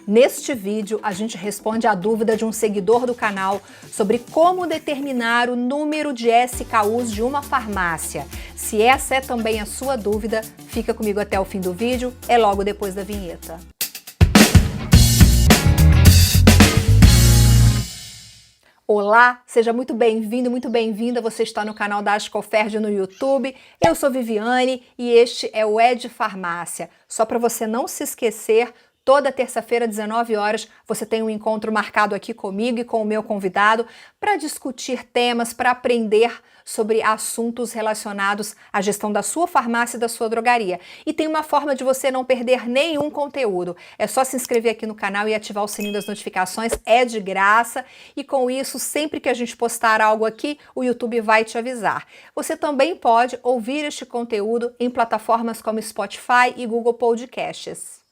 Neste vídeo, a gente responde a dúvida de um seguidor do canal sobre como determinar o número de SKUs de uma farmácia. Se essa é também a sua dúvida, fica comigo até o fim do vídeo, é logo depois da vinheta. Olá, seja muito bem-vindo, muito bem-vinda. Você está no canal da Ascoferd no YouTube. Eu sou Viviane e este é o É de Farmácia. Só para você não se esquecer, toda terça-feira, 19 horas, você tem um encontro marcado aqui comigo e com o meu convidado para discutir temas, para aprender sobre assuntos relacionados à gestão da sua farmácia e da sua drogaria. E tem uma forma de você não perder nenhum conteúdo. É só se inscrever aqui no canal e ativar o sininho das notificações, é de graça. E com isso, sempre que a gente postar algo aqui, o YouTube vai te avisar. Você também pode ouvir este conteúdo em plataformas como Spotify e Google Podcasts.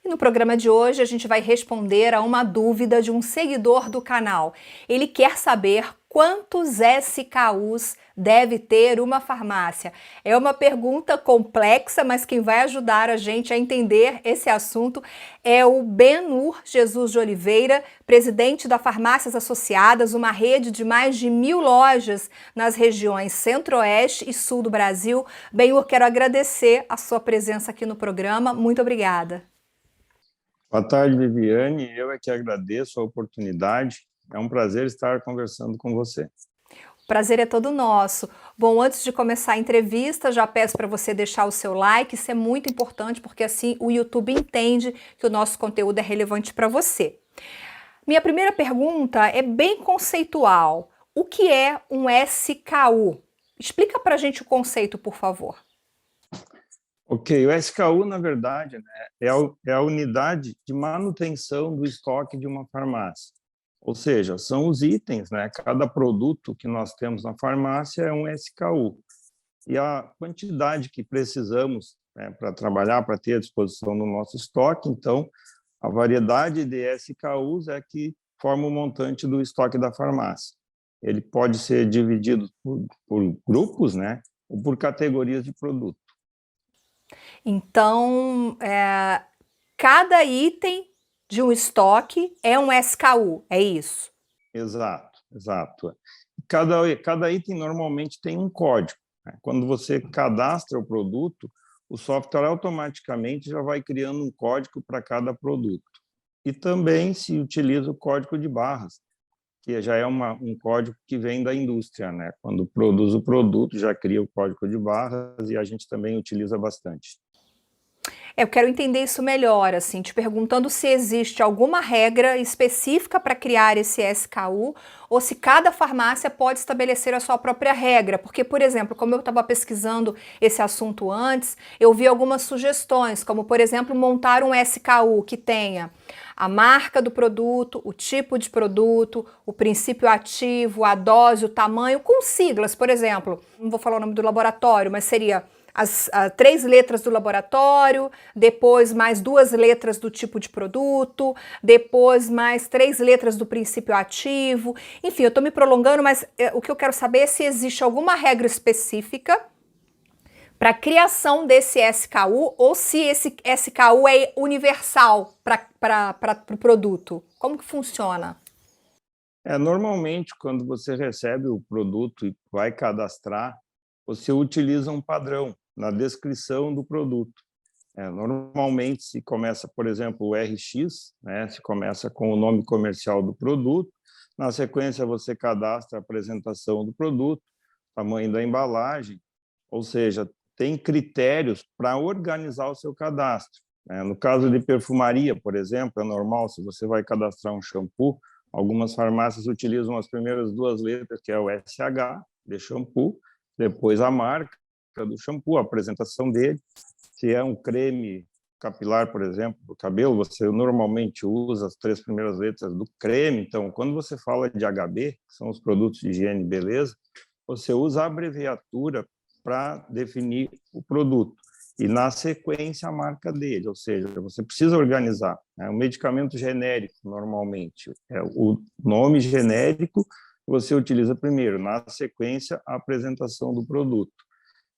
E no programa de hoje a gente vai responder a uma dúvida de um seguidor do canal. Ele quer saber quantos SKUs deve ter uma farmácia. É uma pergunta complexa, mas quem vai ajudar a gente a entender esse assunto é o Benhur Jesus de Oliveira, presidente da Farmácias Associadas, uma rede de mais de 1000 lojas nas regiões Centro-Oeste e Sul do Brasil. Benhur, quero agradecer a sua presença aqui no programa. Muito obrigada. Boa tarde, Viviane. Eu é que agradeço a oportunidade. É um prazer estar conversando com você. O prazer é todo nosso. Bom, antes de começar a entrevista, já peço para você deixar o seu like. Isso é muito importante, porque assim o YouTube entende que o nosso conteúdo é relevante para você. Minha primeira pergunta é bem conceitual. O que é um SKU? Explica para a gente o conceito, por favor. Ok, o SKU, na verdade, é a unidade de manutenção do estoque de uma farmácia. Ou seja, são os itens, cada produto que nós temos na farmácia é um SKU. E a quantidade que precisamos para trabalhar, para ter à disposição no nosso estoque, então, a variedade de SKUs é que forma o montante do estoque da farmácia. Ele pode ser dividido por grupos, ou por categorias de produto. Então, cada item de um estoque é um SKU, é isso? Exato, exato. Cada item normalmente tem um código. Quando você cadastra o produto, o software automaticamente já vai criando um código para cada produto. E também se utiliza o código de barras, que já é um código que vem da indústria. Quando produz o produto, já cria o código de barras e a gente também utiliza bastante. Eu quero entender isso melhor, assim, te perguntando se existe alguma regra específica para criar esse SKU ou se cada farmácia pode estabelecer a sua própria regra. Porque, por exemplo, como eu estava pesquisando esse assunto antes, eu vi algumas sugestões, como, por exemplo, montar um SKU que tenha a marca do produto, o tipo de produto, o princípio ativo, a dose, o tamanho, com siglas, por exemplo. Não vou falar o nome do laboratório, mas seria as 3 letras do laboratório, depois mais 2 letras do tipo de produto, depois mais 3 letras do princípio ativo. Enfim, eu estou me prolongando, mas o que eu quero saber é se existe alguma regra específica para a criação desse SKU ou se esse SKU é universal para o produto. Como que funciona? Normalmente, quando você recebe o produto e vai cadastrar, você utiliza um padrão na descrição do produto. Normalmente se começa, por exemplo, o RX, se começa com o nome comercial do produto, na sequência você cadastra a apresentação do produto, tamanho da embalagem, ou seja, tem critérios para organizar o seu cadastro. No caso de perfumaria, por exemplo, é normal, se você vai cadastrar um shampoo, algumas farmácias utilizam as primeiras 2 letras, que é o SH, de shampoo, depois a marca do shampoo, a apresentação dele. Se é um creme capilar, por exemplo, do cabelo, você normalmente usa as 3 primeiras letras do creme. Então, quando você fala de HB, que são os produtos de higiene e beleza, você usa a abreviatura para definir o produto. E, na sequência, a marca dele, ou seja, você precisa organizar. O medicamento genérico, normalmente, é o nome genérico, você utiliza primeiro, na sequência, a apresentação do produto.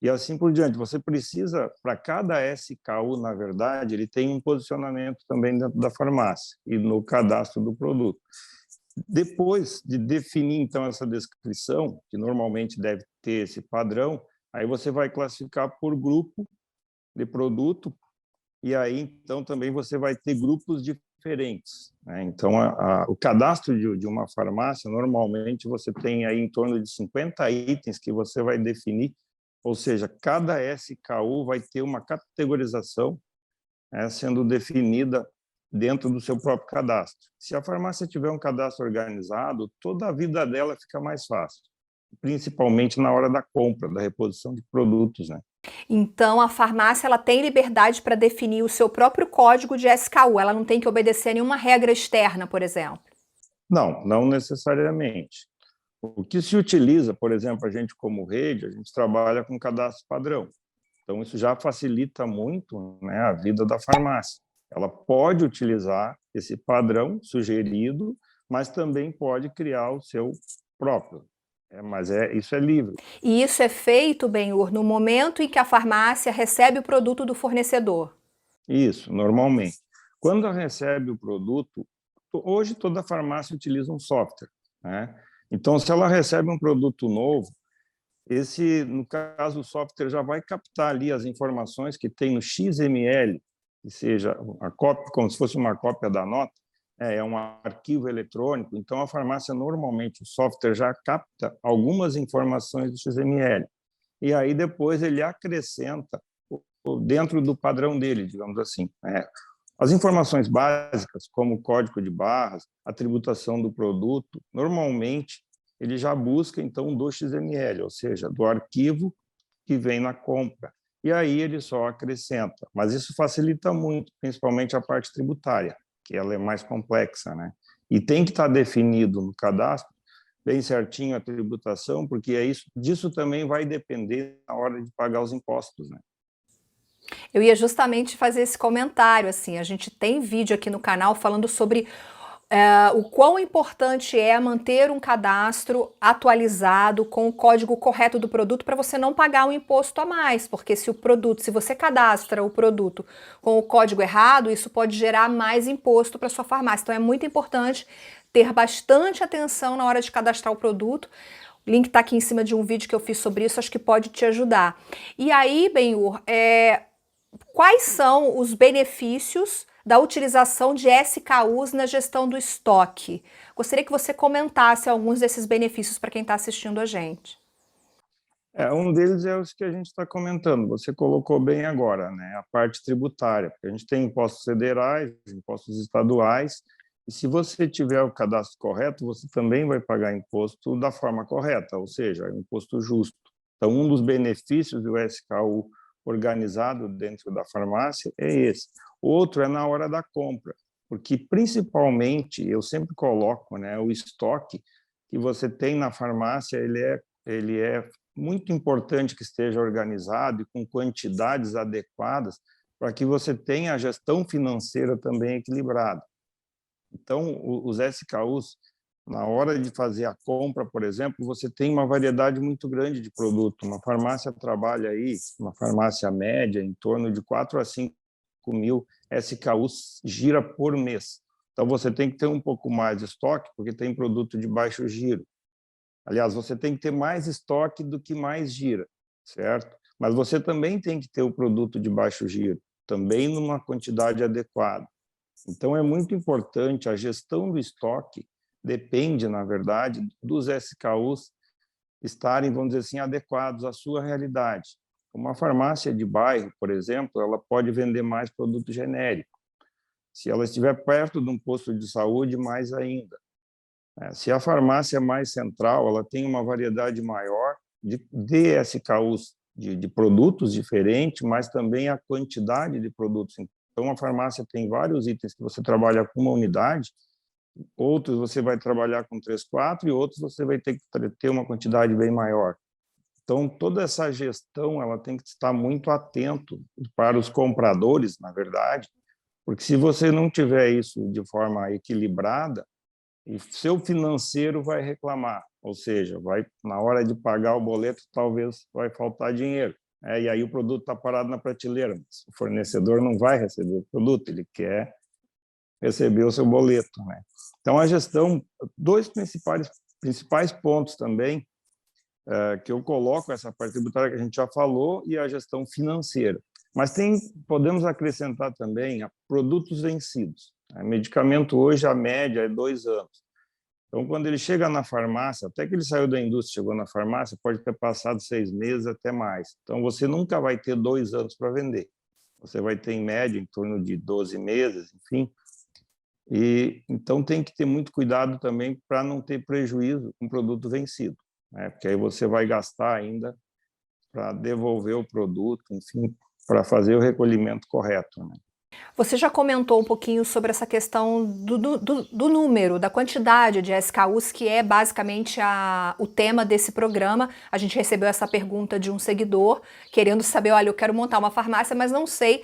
e assim por diante. Você precisa, para cada SKU, na verdade, ele tem um posicionamento também dentro da farmácia e no cadastro do produto. Depois de definir, então, essa descrição, que normalmente deve ter esse padrão, aí você vai classificar por grupo de produto, e aí, então, também você vai ter grupos diferentes, né? Então, o cadastro de uma farmácia, normalmente, você tem aí em torno de 50 itens que você vai definir, ou seja, cada SKU vai ter uma categorização, né, sendo definida dentro do seu próprio cadastro. Se a farmácia tiver um cadastro organizado, toda a vida dela fica mais fácil, principalmente na hora da compra, da reposição de produtos, né? Então, a farmácia ela tem liberdade para definir o seu próprio código de SKU, ela não tem que obedecer a nenhuma regra externa, por exemplo. Não, não necessariamente. O que se utiliza, por exemplo, a gente como rede, a gente trabalha com cadastro padrão. Então, isso já facilita muito, né, a vida da farmácia. Ela pode utilizar esse padrão sugerido, mas também pode criar o seu próprio. Mas isso é livre. E isso é feito, Benhur, no momento em que a farmácia recebe o produto do fornecedor. Isso, normalmente. Quando ela recebe o produto, hoje toda farmácia utiliza um software, né? Então, se ela recebe um produto novo, no caso, o software já vai captar ali as informações que tem no XML, que seja a cópia, como se fosse uma cópia da nota, é um arquivo eletrônico. Então, a farmácia, normalmente, o software já capta algumas informações do XML. E aí, depois, ele acrescenta dentro do padrão dele, digamos assim. As informações básicas, como o código de barras, a tributação do produto, normalmente, ele já busca, então, do XML, ou seja, do arquivo que vem na compra. E aí ele só acrescenta. Mas isso facilita muito, principalmente a parte tributária, que ela é mais complexa, né? E tem que estar definido no cadastro, bem certinho a tributação, porque disso também vai depender na hora de pagar os impostos, né? Eu ia justamente fazer esse comentário, assim, a gente tem vídeo aqui no canal falando sobre o quão importante é manter um cadastro atualizado com o código correto do produto para você não pagar um imposto a mais, porque se você cadastra o produto com o código errado, isso pode gerar mais imposto para sua farmácia. Então é muito importante ter bastante atenção na hora de cadastrar o produto. O link está aqui em cima de um vídeo que eu fiz sobre isso, acho que pode te ajudar. E aí, Benhur, quais são os benefícios da utilização de SKUs na gestão do estoque? Gostaria que você comentasse alguns desses benefícios para quem está assistindo a gente. Um deles é os que a gente está comentando, você colocou bem agora, né? A parte tributária, porque a gente tem impostos federais, impostos estaduais, e se você tiver o cadastro correto, você também vai pagar imposto da forma correta, ou seja, imposto justo. Então, um dos benefícios do SKU organizado dentro da farmácia é esse. Outro é na hora da compra, porque principalmente, eu sempre coloco, né, o estoque que você tem na farmácia, ele é muito importante que esteja organizado e com quantidades adequadas para que você tenha a gestão financeira também equilibrada. Então, os SKUs, na hora de fazer a compra, por exemplo, você tem uma variedade muito grande de produto. Uma farmácia trabalha aí, uma farmácia média, em torno de 4 a 5 mil SKUs gira por mês. Então, você tem que ter um pouco mais de estoque, porque tem produto de baixo giro. Aliás, você tem que ter mais estoque do que mais gira, certo? Mas você também tem que ter o produto de baixo giro, também numa quantidade adequada. Então, é muito importante, a gestão do estoque depende, na verdade, dos SKUs estarem, vamos dizer assim, adequados à sua realidade. Uma farmácia de bairro, por exemplo, ela pode vender mais produto genérico. Se ela estiver perto de um posto de saúde, mais ainda. Se a farmácia é mais central, ela tem uma variedade maior de SKUs, de produtos diferentes, mas também a quantidade de produtos. Então, a farmácia tem vários itens que você trabalha com uma unidade, outros você vai trabalhar com 3, 4, e outros você vai ter que ter uma quantidade bem maior. Então, toda essa gestão ela tem que estar muito atento para os compradores, na verdade, porque se você não tiver isso de forma equilibrada, o seu financeiro vai reclamar, ou seja, na hora de pagar o boleto, talvez vai faltar dinheiro. e aí o produto está parado na prateleira. Mas o fornecedor não vai receber o produto, ele quer receber o seu boleto, né? Então, a gestão, dois principais pontos também, que eu coloco, essa parte tributária que a gente já falou, e a gestão financeira. Mas podemos acrescentar também produtos vencidos. Medicamento hoje, a média é 2 anos. Então, quando ele chega na farmácia, até que ele saiu da indústria, chegou na farmácia, pode ter passado 6 meses, até mais. Então, você nunca vai ter 2 anos para vender. Você vai ter, em média, em torno de 12 meses, enfim. E então tem que ter muito cuidado também para não ter prejuízo com produto vencido, né? Porque aí você vai gastar ainda para devolver o produto, enfim, para fazer o recolhimento correto, né? Você já comentou um pouquinho sobre essa questão do número, da quantidade de SKUs, que é basicamente o tema desse programa. A gente recebeu essa pergunta de um seguidor, querendo saber, olha, eu quero montar uma farmácia, mas não sei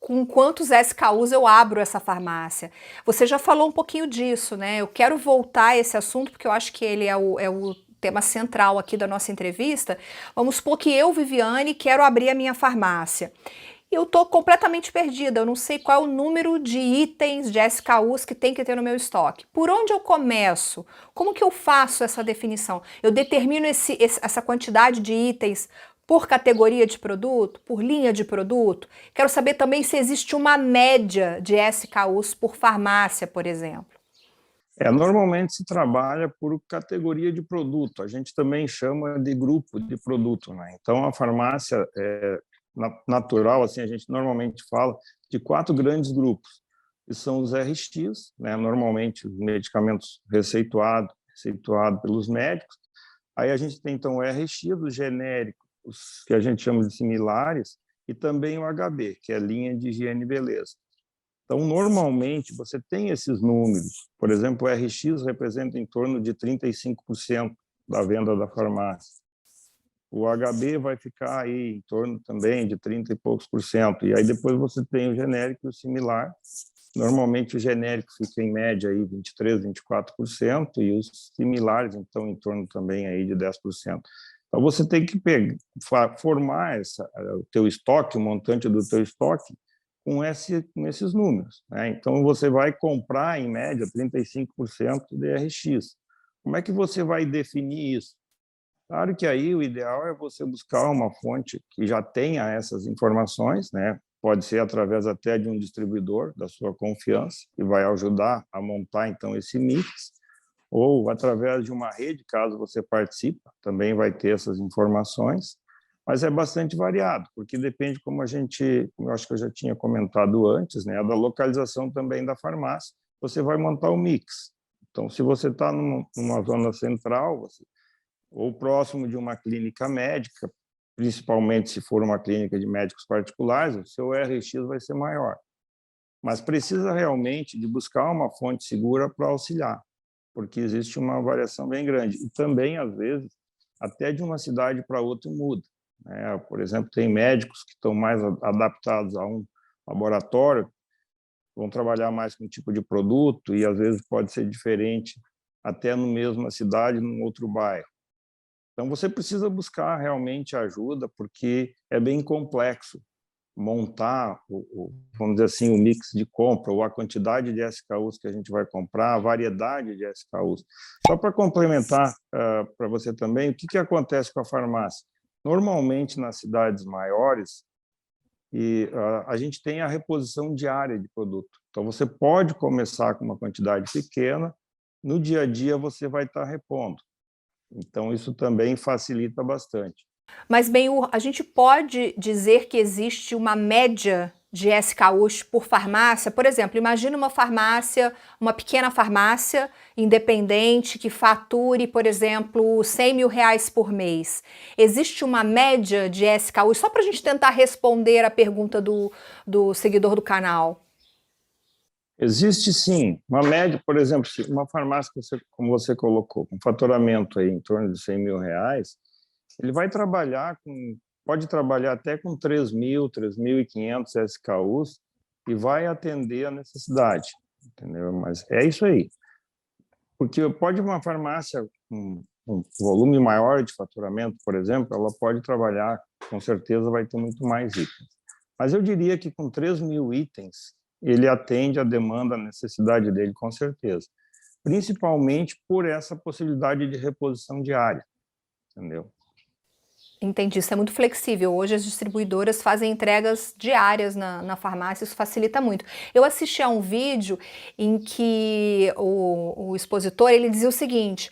com quantos SKUs eu abro essa farmácia. Você já falou um pouquinho disso, né? Eu quero voltar a esse assunto, porque eu acho que ele é o tema central aqui da nossa entrevista. Vamos supor que eu, Viviane, quero abrir a minha farmácia. Eu estou completamente perdida, eu não sei qual é o número de itens, de SKUs que tem que ter no meu estoque. Por onde eu começo? Como que eu faço essa definição? Eu determino essa quantidade de itens por categoria de produto, por linha de produto? Quero saber também se existe uma média de SKUs por farmácia, por exemplo. Normalmente se trabalha por categoria de produto, a gente também chama de grupo de produto, né? Então, a farmácia natural, assim, a gente normalmente fala de 4 grandes grupos, que são os RX, né? Normalmente os medicamentos receituados pelos médicos. Aí a gente tem, então, o RX, o genérico, os que a gente chama de similares, e também o HB, que é linha de higiene e beleza. Então, normalmente, você tem esses números. Por exemplo, o RX representa em torno de 35% da venda da farmácia. O HB vai ficar aí em torno também de 30 e poucos por cento. E aí depois você tem o genérico e o similar. Normalmente o genérico fica em média aí 23, 24%, e os similares, então, em torno também aí de 10%. Então, você tem que formar o teu estoque, o montante do teu estoque, com esses números, né? Então, você vai comprar, em média, 35% de RX. Como é que você vai definir isso? Claro que aí o ideal é você buscar uma fonte que já tenha essas informações, né? Pode ser através até de um distribuidor da sua confiança, que vai ajudar a montar, então, esse mix, ou através de uma rede, caso você participe, também vai ter essas informações, mas é bastante variado, porque depende, como eu acho que eu já tinha comentado antes, né, da localização também da farmácia, você vai montar o mix. Então, se você está numa zona central, ou próximo de uma clínica médica, principalmente se for uma clínica de médicos particulares, o seu RX vai ser maior. Mas precisa realmente de buscar uma fonte segura para auxiliar, porque existe uma variação bem grande. E também, às vezes, até de uma cidade para outra muda, né? Por exemplo, tem médicos que estão mais adaptados a um laboratório, vão trabalhar mais com um tipo de produto, e às vezes pode ser diferente até no mesma cidade, num outro bairro. Então, você precisa buscar realmente ajuda, porque é bem complexo montar, vamos dizer assim, o mix de compra, ou a quantidade de SKUs que a gente vai comprar, a variedade de SKUs. Só para complementar para você também, o que acontece com a farmácia? Normalmente, nas cidades maiores, a gente tem a reposição diária de produto. Então, você pode começar com uma quantidade pequena, no dia a dia você vai estar repondo. Então, isso também facilita bastante. Mas, bem, a gente pode dizer que existe uma média de SKUs por farmácia? Por exemplo, imagina uma farmácia, uma pequena farmácia independente que fature, por exemplo, 100 mil reais por mês. Existe uma média de SKUs? Só para a gente tentar responder a pergunta do seguidor do canal. Existe sim uma média, por exemplo, se uma farmácia, como você colocou, com faturamento aí em torno de 100 mil reais, ele vai trabalhar pode trabalhar até com 3.500 SKUs e vai atender a necessidade, entendeu? Mas é isso aí. Porque pode uma farmácia com um volume maior de faturamento, por exemplo, ela pode trabalhar, com certeza vai ter muito mais itens. Mas eu diria que com 3.000 itens, ele atende a demanda, a necessidade dele, com certeza. Principalmente por essa possibilidade de reposição diária, entendeu? Entendi, isso é muito flexível. Hoje as distribuidoras fazem entregas diárias na farmácia, isso facilita muito. Eu assisti a um vídeo em que o expositor ele dizia o seguinte: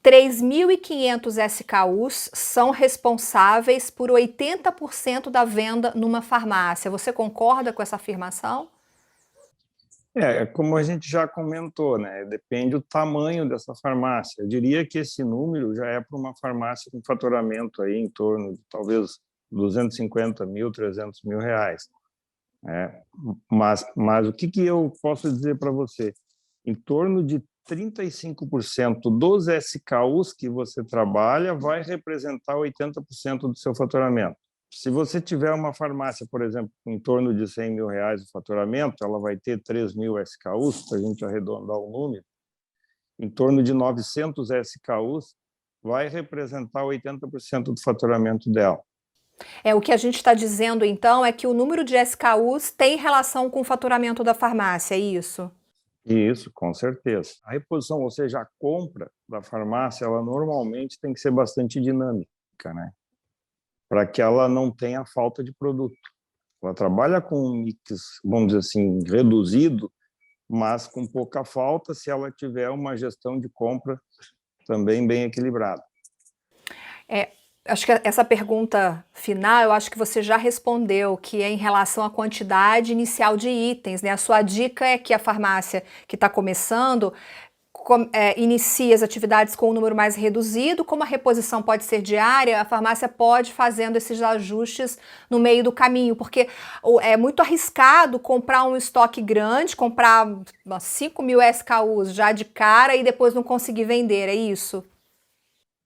3.500 SKUs são responsáveis por 80% da venda numa farmácia. Você concorda com essa afirmação? Como a gente já comentou, né? Depende do tamanho dessa farmácia. Eu diria que esse número já é para uma farmácia com faturamento aí em torno de talvez 250 mil, 300 mil reais. Mas o que eu posso dizer para você? Em torno de 35% dos SKUs que você trabalha vai representar 80% do seu faturamento. Se você tiver uma farmácia, por exemplo, em torno de 100 mil reais de faturamento, ela vai ter 3.000 SKUs, para a gente arredondar o número, em torno de 900 SKUs, vai representar 80% do faturamento dela. O que a gente está dizendo, então, é que o número de SKUs tem relação com o faturamento da farmácia, é isso? Isso, com certeza. A reposição, ou seja, a compra da farmácia, ela normalmente tem que ser bastante dinâmica, né? Para que ela não tenha falta de produto. Ela trabalha com um mix, vamos dizer assim, reduzido, mas com pouca falta se ela tiver uma gestão de compra também bem equilibrada. Acho que essa pergunta final, eu acho que você já respondeu, que é em relação à quantidade inicial de itens, né? A sua dica é que a farmácia que está começando inicie as atividades com um número mais reduzido, como a reposição pode ser diária, a farmácia pode ir fazendo esses ajustes no meio do caminho, porque é muito arriscado comprar um estoque grande, comprar 5.000 SKUs já de cara e depois não conseguir vender, é isso?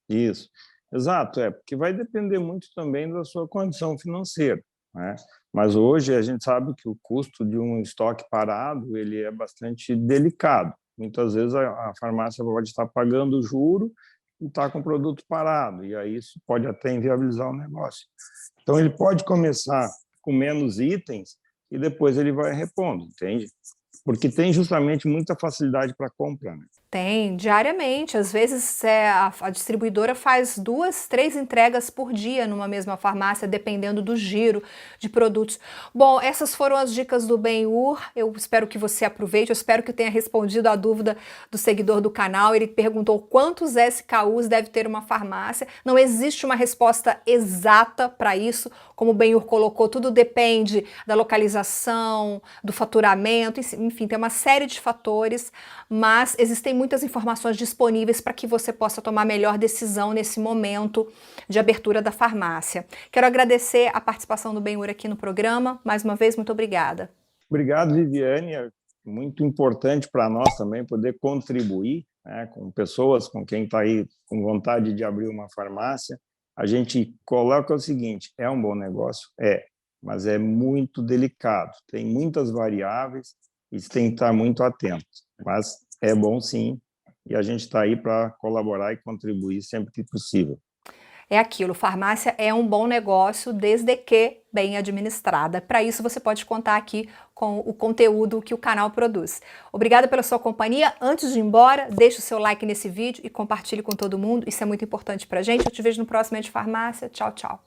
Isso, exato, porque vai depender muito também da sua condição financeira, né? Mas hoje a gente sabe que o custo de um estoque parado ele é bastante delicado. Muitas vezes a farmácia pode estar pagando juro e está com o produto parado, e aí isso pode até inviabilizar o negócio. Então, ele pode começar com menos itens e depois ele vai repondo, entende? Porque tem justamente muita facilidade para compra, né? Tem, diariamente. Às vezes a distribuidora faz 2, 3 entregas por dia numa mesma farmácia, dependendo do giro de produtos. Bom, essas foram as dicas do Ben-Hur. Eu espero que você aproveite, eu espero que eu tenha respondido a dúvida do seguidor do canal. Ele perguntou quantos SKUs deve ter uma farmácia. Não existe uma resposta exata para isso. Como o Ben-Hur colocou, tudo depende da localização, do faturamento, enfim, tem uma série de fatores, mas existem muitas informações disponíveis para que você possa tomar a melhor decisão nesse momento de abertura da farmácia. Quero agradecer a participação do Ben-Hur aqui no programa. Mais uma vez, muito obrigada. Obrigado, Viviane. É muito importante para nós também poder contribuir, né, com pessoas com quem está aí com vontade de abrir uma farmácia. A gente coloca o seguinte: é um bom negócio? Mas é muito delicado, tem muitas variáveis e tem que estar muito atento. Mas é bom sim, e a gente está aí para colaborar e contribuir sempre que possível. É aquilo, farmácia é um bom negócio desde que bem administrada. Para isso você pode contar aqui com o conteúdo que o canal produz. Obrigada pela sua companhia. Antes de ir embora, deixe o seu like nesse vídeo e compartilhe com todo mundo. Isso é muito importante para a gente. Eu te vejo no próximo Ed Farmácia. Tchau, tchau.